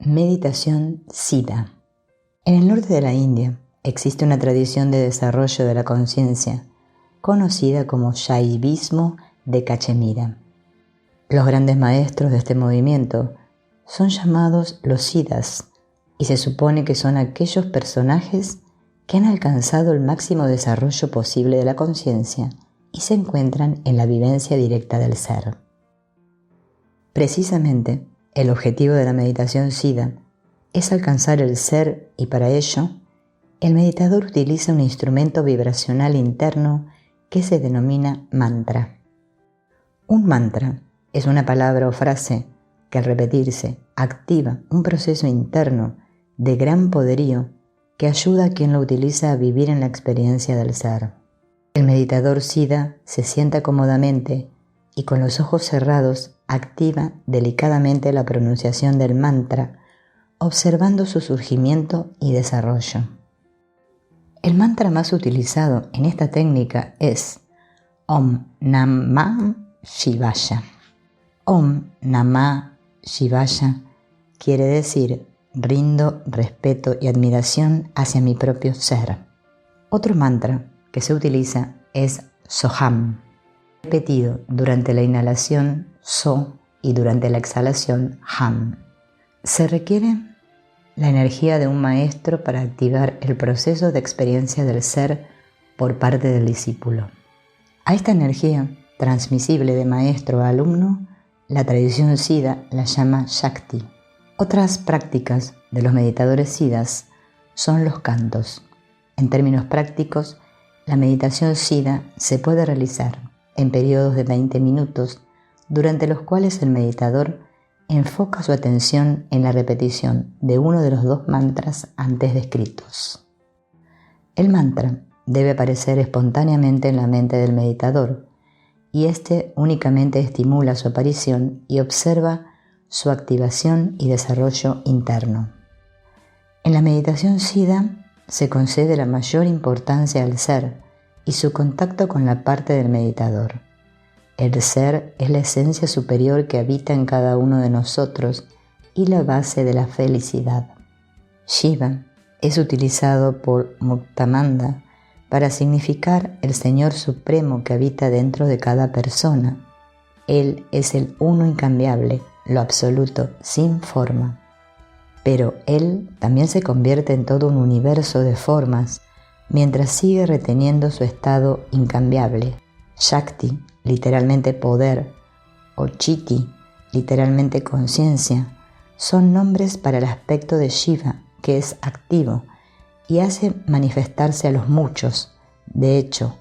Meditación Siddha. En el norte de la India existe una tradición de desarrollo de la conciencia conocida como Shaivismo de Cachemira. Los grandes maestros de este movimiento son llamados los Siddhas y se supone que son aquellos personajes que han alcanzado el máximo desarrollo posible de la conciencia y se encuentran en la vivencia directa del ser. Precisamente, el objetivo de la meditación Siddha es alcanzar el ser y para ello, el meditador utiliza un instrumento vibracional interno que se denomina mantra. Un mantra es una palabra o frase que al repetirse activa un proceso interno de gran poderío que ayuda a quien lo utiliza a vivir en la experiencia del ser. El meditador Siddha se sienta cómodamente y con los ojos cerrados activa delicadamente la pronunciación del mantra, observando su surgimiento y desarrollo. El mantra más utilizado en esta técnica es Om Namah Shivaya. Om Namah Shivaya quiere decir rindo respeto y admiración hacia mi propio ser. Otro mantra que se utiliza es Soham, repetido durante la inhalación So y durante la exhalación Ham. Se requiere la energía de un maestro para activar el proceso de experiencia del ser por parte del discípulo. A esta energía transmisible de maestro a alumno, la tradición Siddha la llama Shakti. Otras prácticas de los meditadores Siddhas son los cantos. En términos prácticos, la meditación Siddha se puede realizar en periodos de 20 minutos, durante los cuales el meditador enfoca su atención en la repetición de uno de los dos mantras antes descritos. El mantra debe aparecer espontáneamente en la mente del meditador y éste únicamente estimula su aparición y observa su activación y desarrollo interno. En la meditación Siddha se concede la mayor importancia al ser y su contacto con la parte del meditador. El ser es la esencia superior que habita en cada uno de nosotros y la base de la felicidad. Shiva es utilizado por Muktananda para significar el Señor Supremo que habita dentro de cada persona. Él es el uno incambiable, lo absoluto, sin forma. Pero Él también se convierte en todo un universo de formas mientras sigue reteniendo su estado incambiable. Shakti, literalmente poder, o Chitti, literalmente conciencia, son nombres para el aspecto de Shiva, que es activo y hace manifestarse a los muchos. De hecho,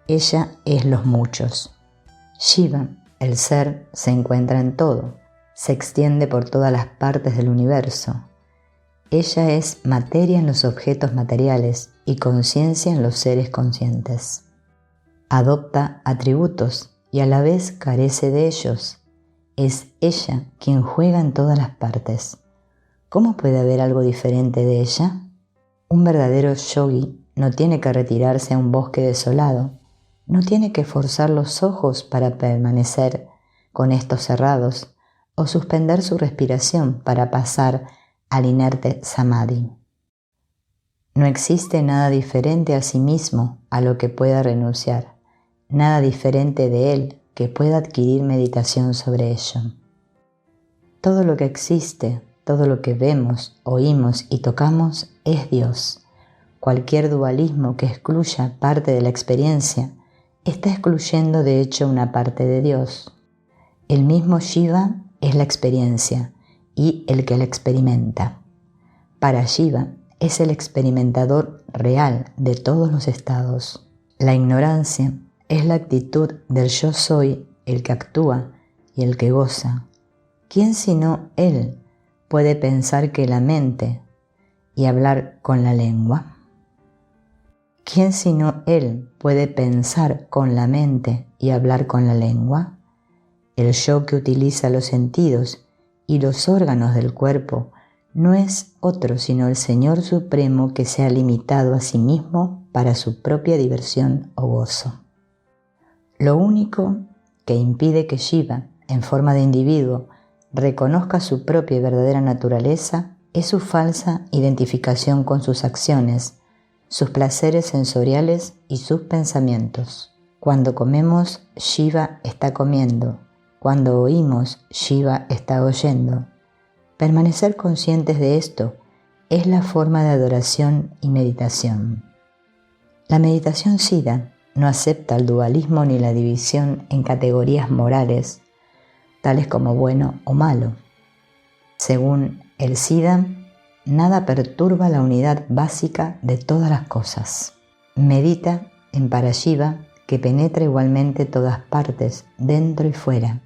ella es los muchos. Shiva, el ser, se encuentra en todo, se extiende por todas las partes del universo. Ella es materia en los objetos materiales y conciencia en los seres conscientes. Adopta atributos y a la vez carece de ellos. Es ella quien juega en todas las partes. ¿Cómo puede haber algo diferente de ella? Un verdadero yogi no tiene que retirarse a un bosque desolado, no tiene que forzar los ojos para permanecer con estos cerrados o suspender su respiración para pasar al inerte samadhi. No existe nada diferente a sí mismo a lo que pueda renunciar, nada diferente de él que pueda adquirir meditación sobre ello. Todo lo que existe, todo lo que vemos, oímos y tocamos es Dios. Cualquier dualismo que excluya parte de la experiencia está excluyendo de hecho una parte de Dios. El mismo Shiva es la experiencia y el que la experimenta. Para Shiva es el experimentador real de todos los estados. La ignorancia es la actitud del yo soy, el que actúa y el que goza. ¿Quién sino Él puede pensar que la mente y hablar con la lengua? ¿Quién sino Él puede pensar con la mente y hablar con la lengua? El yo que utiliza los sentidos y los órganos del cuerpo no es otro sino el Señor Supremo que se ha limitado a sí mismo para su propia diversión o gozo. Lo único que impide que Shiva, en forma de individuo, reconozca su propia y verdadera naturaleza, es su falsa identificación con sus acciones, sus placeres sensoriales y sus pensamientos. Cuando comemos, Shiva está comiendo. Cuando oímos, Shiva está oyendo. Permanecer conscientes de esto es la forma de adoración y meditación. La meditación Siddha no acepta el dualismo ni la división en categorías morales, tales como bueno o malo. Según el Siddha, nada perturba la unidad básica de todas las cosas. Medita en Parashiva, que penetra igualmente todas partes, dentro y fuera.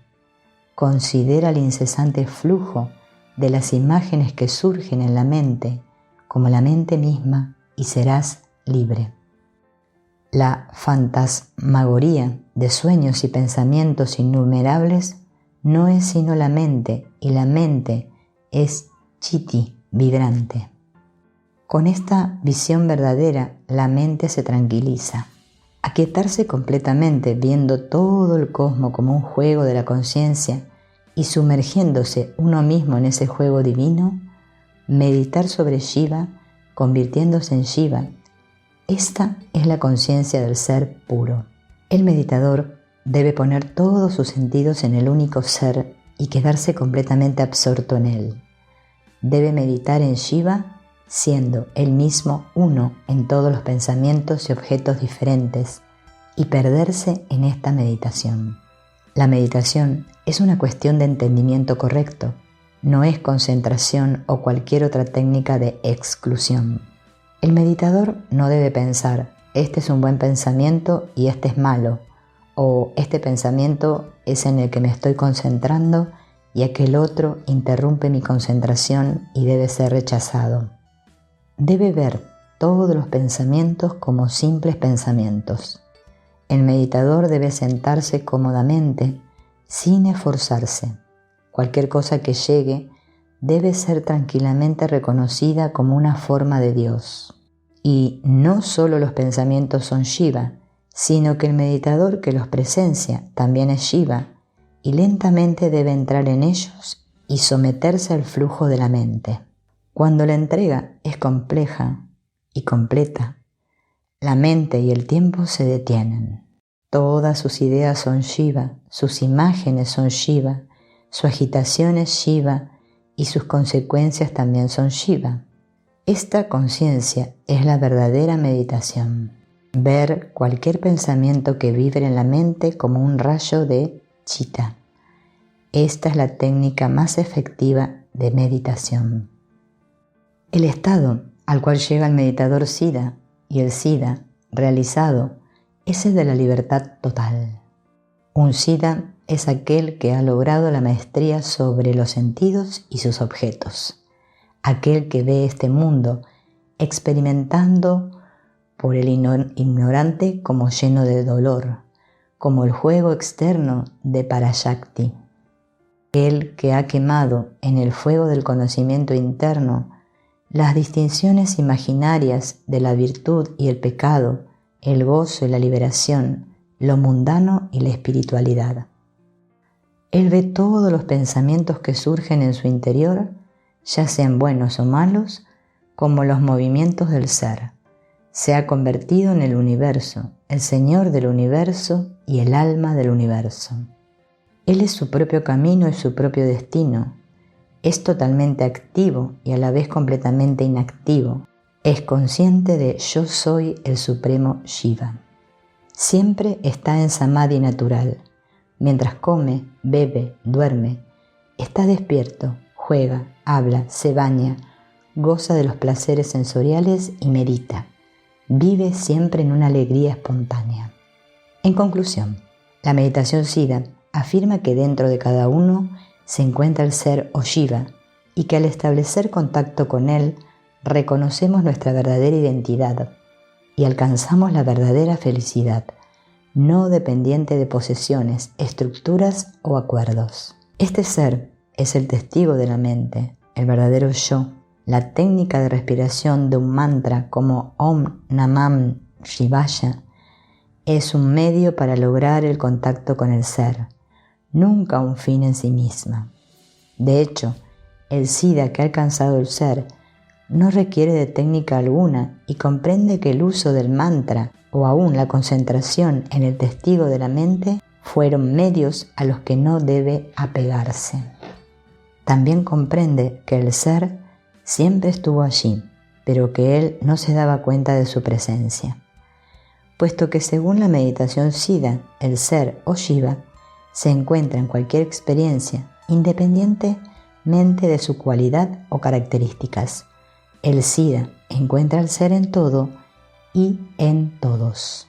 Considera el incesante flujo de las imágenes que surgen en la mente como la mente misma y serás libre. La fantasmagoría de sueños y pensamientos innumerables no es sino la mente, y la mente es chitti, vibrante. Con esta visión verdadera, la mente se tranquiliza. Aquietarse completamente, viendo todo el cosmos como un juego de la conciencia y sumergiéndose uno mismo en ese juego divino, meditar sobre Shiva, convirtiéndose en Shiva. Esta es la conciencia del ser puro. El meditador debe poner todos sus sentidos en el único ser y quedarse completamente absorto en él. Debe meditar en Shiva siendo él mismo uno en todos los pensamientos y objetos diferentes y perderse en esta meditación. La meditación es una cuestión de entendimiento correcto, no es concentración o cualquier otra técnica de exclusión. El meditador no debe pensar, este es un buen pensamiento y este es malo, o este pensamiento es en el que me estoy concentrando y aquel otro interrumpe mi concentración y debe ser rechazado. Debe ver todos los pensamientos como simples pensamientos. El meditador debe sentarse cómodamente, sin esforzarse. Cualquier cosa que llegue debe ser tranquilamente reconocida como una forma de Dios. Y no solo los pensamientos son Shiva, sino que el meditador que los presencia también es Shiva, y lentamente debe entrar en ellos y someterse al flujo de la mente. Cuando la entrega es compleja y completa, la mente y el tiempo se detienen. Todas sus ideas son Shiva, sus imágenes son Shiva, su agitación es Shiva y sus consecuencias también son Shiva. Esta conciencia es la verdadera meditación. Ver cualquier pensamiento que vibre en la mente como un rayo de chitta. Esta es la técnica más efectiva de meditación. El estado al cual llega el meditador Siddha y el Siddha realizado es el de la libertad total. Un Siddha es aquel que ha logrado la maestría sobre los sentidos y sus objetos, aquel que ve este mundo experimentando por el ignorante como lleno de dolor, como el juego externo de Parashakti. Aquel que ha quemado en el fuego del conocimiento interno las distinciones imaginarias de la virtud y el pecado, el gozo y la liberación, lo mundano y la espiritualidad. Él ve todos los pensamientos que surgen en su interior, ya sean buenos o malos, como los movimientos del ser. Se ha convertido en el universo, el Señor del universo y el alma del universo. Él es su propio camino y su propio destino. Es totalmente activo y a la vez completamente inactivo. Es consciente de yo soy el supremo Shiva. Siempre está en samadhi natural. Mientras come, bebe, duerme, está despierto, juega, habla, se baña, goza de los placeres sensoriales y medita. Vive siempre en una alegría espontánea. En conclusión, la meditación Siddha afirma que dentro de cada uno se encuentra el ser o Shiva y que al establecer contacto con él reconocemos nuestra verdadera identidad y alcanzamos la verdadera felicidad, no dependiente de posesiones, estructuras o acuerdos. Este ser es el testigo de la mente, el verdadero yo. La técnica de respiración de un mantra como Om Namah Shivaya es un medio para lograr el contacto con el ser, nunca un fin en sí misma. De hecho, el Siddha que ha alcanzado el ser no requiere de técnica alguna y comprende que el uso del mantra o aún la concentración en el testigo de la mente fueron medios a los que no debe apegarse. También comprende que el ser siempre estuvo allí, pero que él no se daba cuenta de su presencia, puesto que según la meditación Siddha, el ser o Shiva se encuentra en cualquier experiencia, independientemente de su cualidad o características. El Siddha encuentra al ser en todo y en todos.